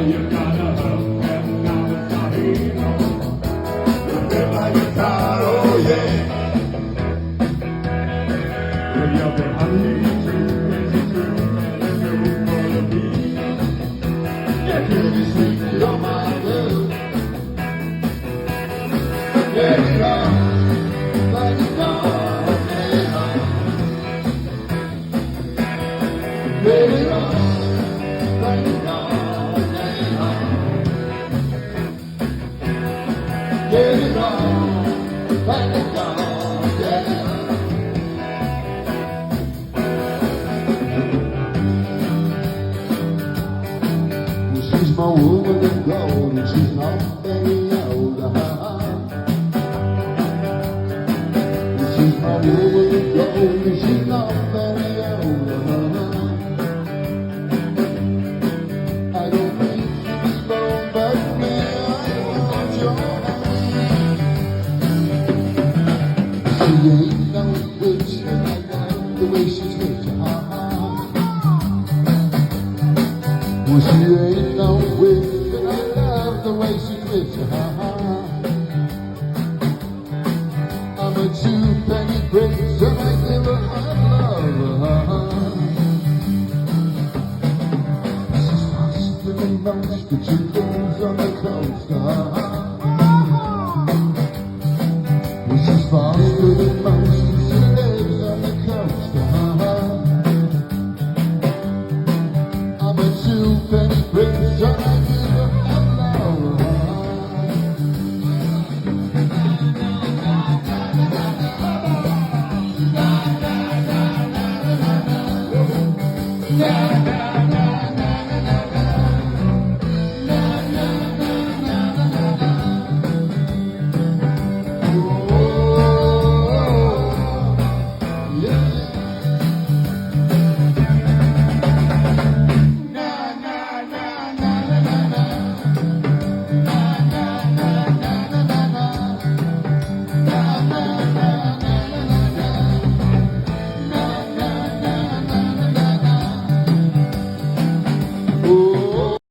you gotta hug them now it's a hero. Play my guitar, oh yeah. Will you be happy too? Is it true that you wanna be? Yeah, give me sweet, you're my love. Let it on, let it on, let it on. Let it on, let it on, let it on. Let it on, let it on, let it on. Well, she's my woman of gold, and she's not very old. She's my woman of gold, and she's not very old. I don't mean to be slow, but me, I want your hand. She ain't no witch, and I like the way she treats you. Well, she ain't no witch, and I love the way she treats you. I'm a two-penny prince, and I give her my love. She's faster than most, but she lives on the coast.